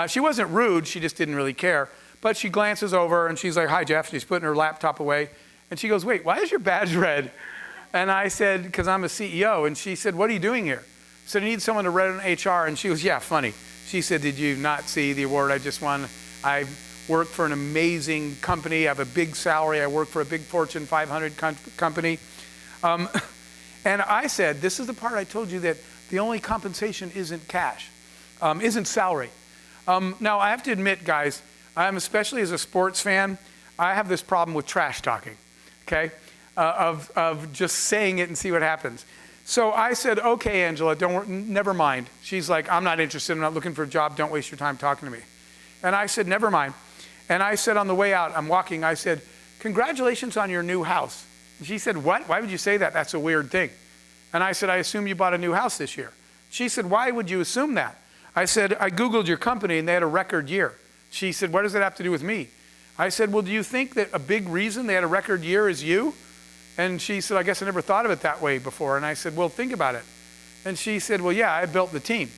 She wasn't rude. She just didn't really care. But she glances over and she's like, hi, Jeff. She's putting her laptop away. And she goes, wait, why is your badge red? And I said, because I'm a CEO. And she said, what are you doing here? I said, I need someone to run HR. And she was, yeah, funny. She said, did you not see the award I just won? I work for an amazing company. I have a big salary. I work for a big Fortune 500 company. And I said, this is the part I told you that the only compensation isn't cash, isn't salary. Now, I have to admit, guys, especially as a sports fan, I have this problem with trash talking, okay, of just saying it and see what happens. So I said, okay, Angela, never mind. She's like, I'm not interested. I'm not looking for a job. Don't waste your time talking to me. And I said, never mind. And I said on the way out, I'm walking, I said, congratulations on your new house. And she said, what? Why would you say that? That's a weird thing. And I said, I assume you bought a new house this year. She said, why would you assume that? I said, I Googled your company and they had a record year. She said, what does that have to do with me? I said, well, do you think that a big reason they had a record year is you? And she said, I guess I never thought of it that way before. And I said, well, think about it. And she said, well, yeah, I built the team.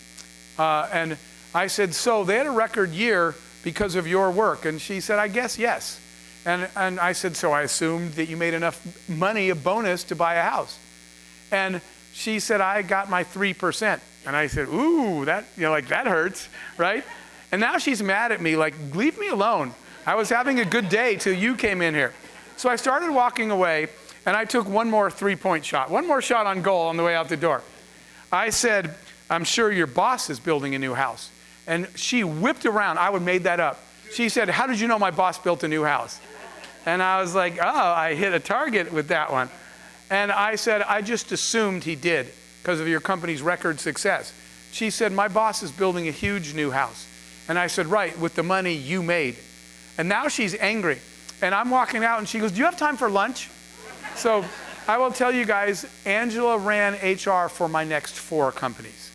And I said, so they had a record year because of your work? And she said, I guess yes. And I said, so I assumed that you made enough money, a bonus, to buy a house. And she said, I got my 3%. And I said, ooh, that, like that hurts, right? And now she's mad at me, like, leave me alone. I was having a good day till you came in here. So I started walking away, and I took one more three-point shot, one more shot on goal on the way out the door. I said, I'm sure your boss is building a new house. And she whipped around. I would made that up. She said, how did you know my boss built a new house? And I was like, oh, I hit a target with that one. And I said, I just assumed he did because of your company's record success. She said, my boss is building a huge new house. And I said, right, with the money you made. And now she's angry. And I'm walking out and she goes, do you have time for lunch? So I will tell you guys, Angela ran HR for my next 4 companies.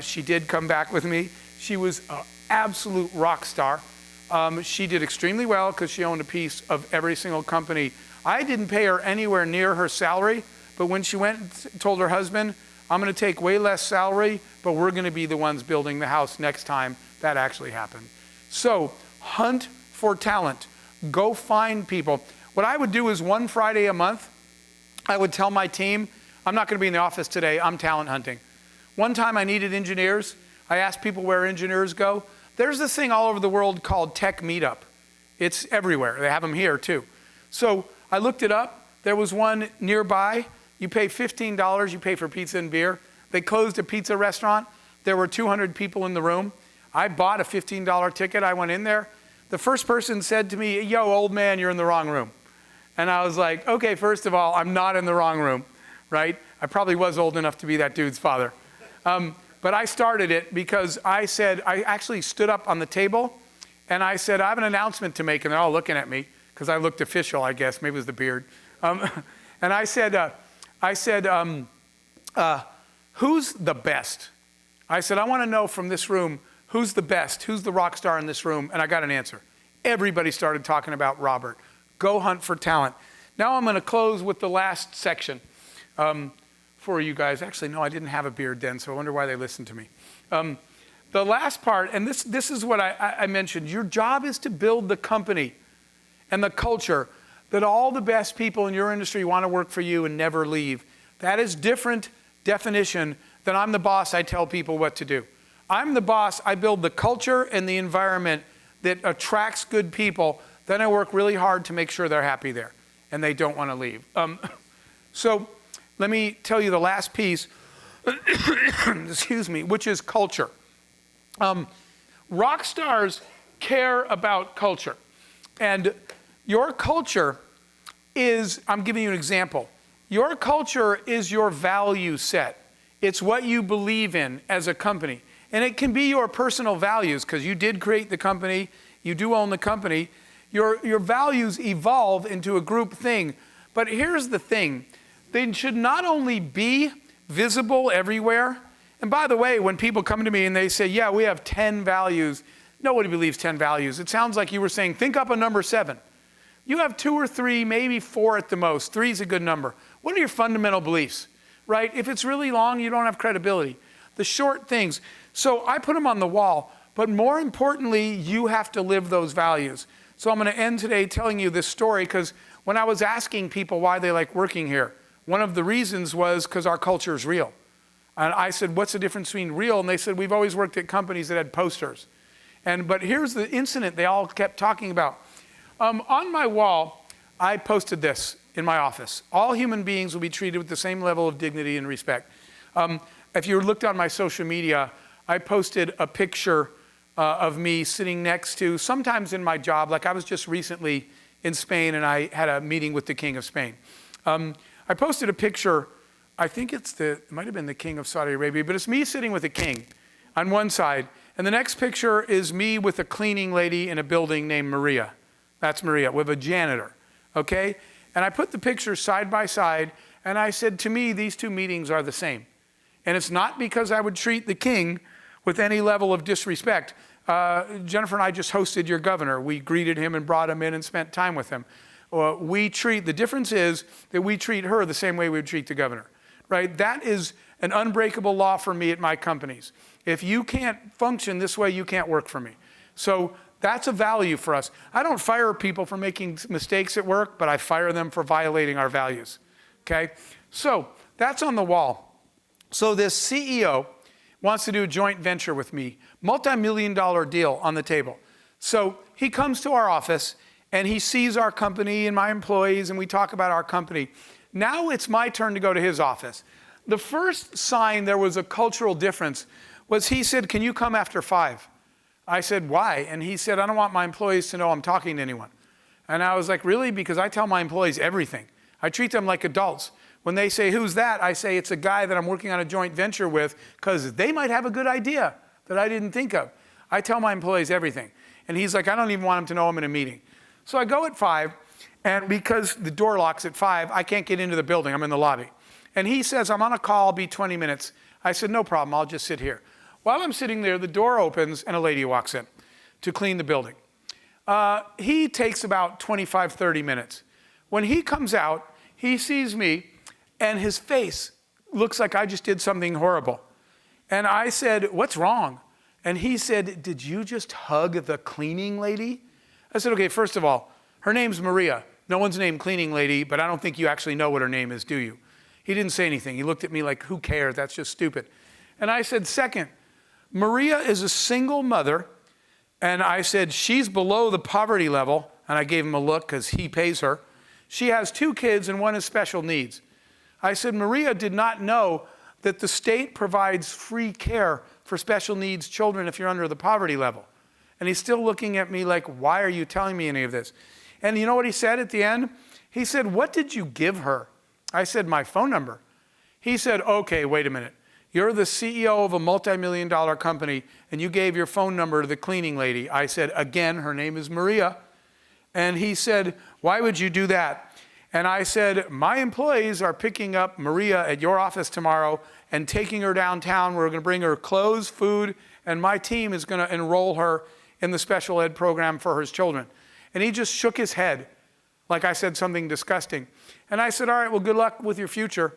She did come back with me. She was an absolute rock star. She did extremely well because she owned a piece of every single company. I didn't pay her anywhere near her salary, but when she went and told her husband, I'm going to take way less salary, but we're going to be the ones building the house next time, that actually happened. So hunt for talent. Go find people. What I would do is one Friday a month, I would tell my team, I'm not going to be in the office today, I'm talent hunting. One time I needed engineers. I asked people where engineers go. There's this thing all over the world called Tech Meetup. It's everywhere. They have them here too. So I looked it up. There was one nearby. You pay $15, you pay for pizza and beer. They closed a pizza restaurant. There were 200 people in the room. I bought a $15 ticket. I went in there. The first person said to me, yo, old man, you're in the wrong room. And I was like, okay, first of all, I'm not in the wrong room, right? I probably was old enough to be that dude's father. But I started it because I actually stood up on the table and I said, I have an announcement to make. And they're all looking at me because I looked official, I guess. Maybe it was the beard. And I said, who's the best? I said, I want to know from this room, who's the best? Who's the rock star in this room? And I got an answer. Everybody started talking about Robert. Go hunt for talent. Now I'm going to close with the last section for you guys. Actually, no, I didn't have a beard then, so I wonder why they listened to me. The last part, and this is what I mentioned. Your job is to build the company and the culture that all the best people in your industry want to work for you and never leave. That is different definition than I'm the boss, I tell people what to do. I'm the boss, I build the culture and the environment that attracts good people. Then I work really hard to make sure they're happy there and they don't want to leave. So let me tell you the last piece, excuse me, which is culture. Rock stars care about culture. And your culture is, I'm giving you an example. Your culture is your value set. It's what you believe in as a company. And it can be your personal values because you did create the company, you do own the company. Your values evolve into a group thing. But here's the thing. They should not only be visible everywhere. And by the way, when people come to me and they say, yeah, we have 10 values, nobody believes 10 values. It sounds like you were saying, think up a number 7. You have 2 or 3, maybe 4 at the most. 3 is a good number. What are your fundamental beliefs, right? If it's really long, you don't have credibility. The short things. So I put them on the wall. But more importantly, you have to live those values. So I'm going to end today telling you this story because when I was asking people why they like working here, one of the reasons was because our culture is real. And I said, what's the difference between real? And they said, we've always worked at companies that had posters. But here's the incident they all kept talking about. On my wall, I posted this in my office. All human beings will be treated with the same level of dignity and respect. If you looked on my social media, I posted a picture of me sitting next to, sometimes in my job, like I was just recently in Spain and I had a meeting with the King of Spain. I posted a picture, I think it might have been the King of Saudi Arabia, but it's me sitting with a king on one side. And the next picture is me with a cleaning lady in a building named Maria. That's Maria, with a janitor, okay? And I put the pictures side by side and I said, to me, these two meetings are the same. And it's not because I would treat the king with any level of disrespect. Jennifer and I just hosted your governor. We greeted him and brought him in and spent time with him. The difference is that we treat her the same way we would treat the governor. right? That is an unbreakable law for me at my companies. If you can't function this way, you can't work for me. So that's a value for us. I don't fire people for making mistakes at work, but I fire them for violating our values, okay? So that's on the wall. So this CEO wants to do a joint venture with me, multi-million-dollar deal on the table. So he comes to our office and he sees our company and my employees and we talk about our company. Now it's my turn to go to his office. The first sign there was a cultural difference was he said, "Can you come after 5?" I said, "Why?" And he said, "I don't want my employees to know I'm talking to anyone." And I was like, "Really?" Because I tell my employees everything. I treat them like adults. When they say, "Who's that?" I say, "It's a guy that I'm working on a joint venture with," because they might have a good idea that I didn't think of. I tell my employees everything. And he's like, "I don't even want him to know I'm in a meeting." So I go at 5, and because the door locks at 5, I can't get into the building. I'm in the lobby. And he says, "I'm on a call, I'll be 20 minutes. I said, "No problem, I'll just sit here." While I'm sitting there, the door opens and a lady walks in to clean the building. He takes about 25, 30 minutes. When he comes out, he sees me and his face looks like I just did something horrible. And I said, "What's wrong?" And he said, "Did you just hug the cleaning lady?" I said, "Okay, first of all, her name's Maria. No one's named cleaning lady, but I don't think you actually know what her name is, do you?" He didn't say anything. He looked at me like, "Who cares? That's just stupid." And I said, "Second, Maria is a single mother." And I said, "She's below the poverty level." And I gave him a look because he pays her. "She has 2 kids and one has special needs." I said, "Maria did not know that the state provides free care for special needs children if you're under the poverty level." And he's still looking at me like, "Why are you telling me any of this?" And you know what he said at the end? He said, "What did you give her?" I said, "My phone number." He said, "Okay, wait a minute. You're the CEO of a multi-million-dollar company and you gave your phone number to the cleaning lady." I said, "Again, her name is Maria." And he said, "Why would you do that?" And I said, "My employees are picking up Maria at your office tomorrow and taking her downtown. We're going to bring her clothes, food, and my team is going to enroll her in the special ed program for his children." And he just shook his head like I said something disgusting. And I said, "All right, well, good luck with your future."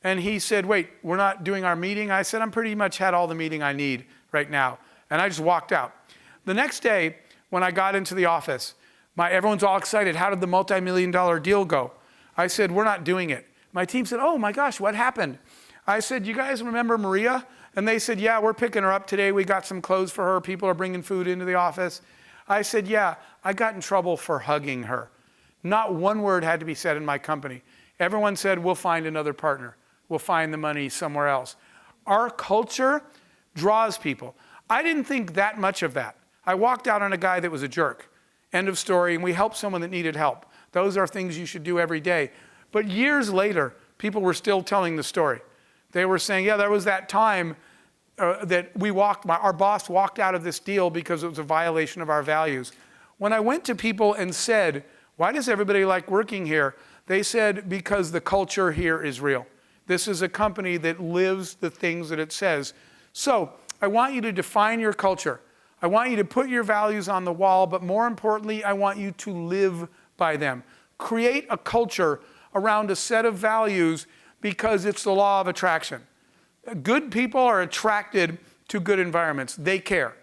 And he said, "Wait, we're not doing our meeting?" I said, "I'm pretty much had all the meeting I need right now." And I just walked out. The next day, when I got into the office, everyone's all excited. "How did the multi-million-dollar deal go?" I said, "We're not doing it." My team said, "Oh my gosh, what happened?" I said, "You guys remember Maria?" And they said, "Yeah, we're picking her up today. We got some clothes for her. People are bringing food into the office." I said, "Yeah, I got in trouble for hugging her." Not one word had to be said in my company. Everyone said, "We'll find another partner. We'll find the money somewhere else." Our culture draws people. I didn't think that much of that. I walked out on a guy that was a jerk. End of story. And we helped someone that needed help. Those are things you should do every day. But years later, people were still telling the story. They were saying, "Yeah, there was that time that our boss walked out of this deal because it was a violation of our values." When I went to people and said, "Why does everybody like working here?" They said, "Because the culture here is real. This is a company that lives the things that it says." So I want you to define your culture. I want you to put your values on the wall, but more importantly, I want you to live by them. Create a culture around a set of values because it's the law of attraction. Good people are attracted to good environments. They care.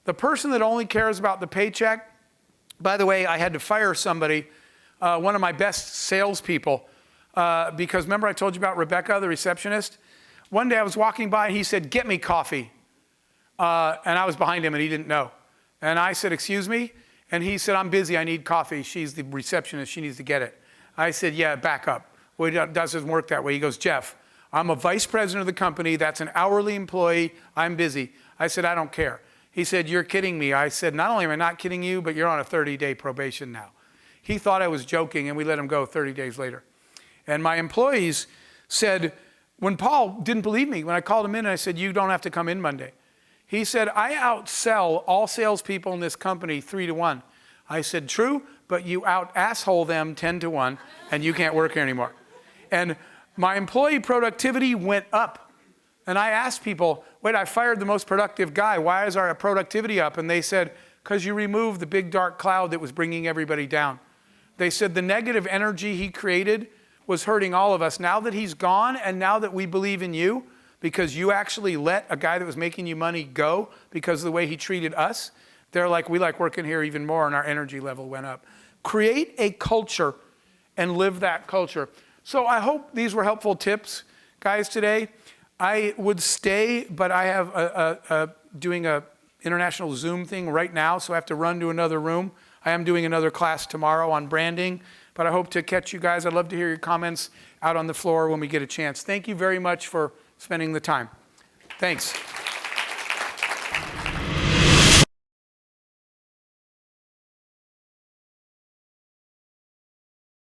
The person that only cares about the paycheck, by the way, I had to fire somebody, one of my best salespeople, because remember I told you about Rebecca, the receptionist? One day I was walking by and he said, "Get me coffee." And I was behind him and he didn't know. And I said, "Excuse me?" And he said, "I'm busy, I need coffee. She's the receptionist, she needs to get it." I said, "Yeah, back up. Well, it doesn't work that way." He goes, "Jeff, I'm a vice president of the company. That's an hourly employee. I'm busy." I said, "I don't care." He said, "You're kidding me." I said, "Not only am I not kidding you, but you're on a 30-day probation now." He thought I was joking and we let him go 30 days later. And my employees said, when Paul didn't believe me, when I called him in and I said, "You don't have to come in Monday." He said, "I outsell all salespeople in this company 3-1. I said, "True, but you out-asshole them 10-1 and you can't work here anymore." And my employee productivity went up. And I asked people, "Wait, I fired the most productive guy. Why is our productivity up?" And they said, "Because you removed the big dark cloud that was bringing everybody down." They said the negative energy he created was hurting all of us. Now that he's gone, and now that we believe in you, because you actually let a guy that was making you money go because of the way he treated us, they're like, we like working here even more, and our energy level went up. Create a culture and live that culture. So I hope these were helpful tips, guys, today. I would stay, but I have doing a international Zoom thing right now, so I have to run to another room. I am doing another class tomorrow on branding, but I hope to catch you guys. I'd love to hear your comments out on the floor when we get a chance. Thank you very much for spending the time. Thanks.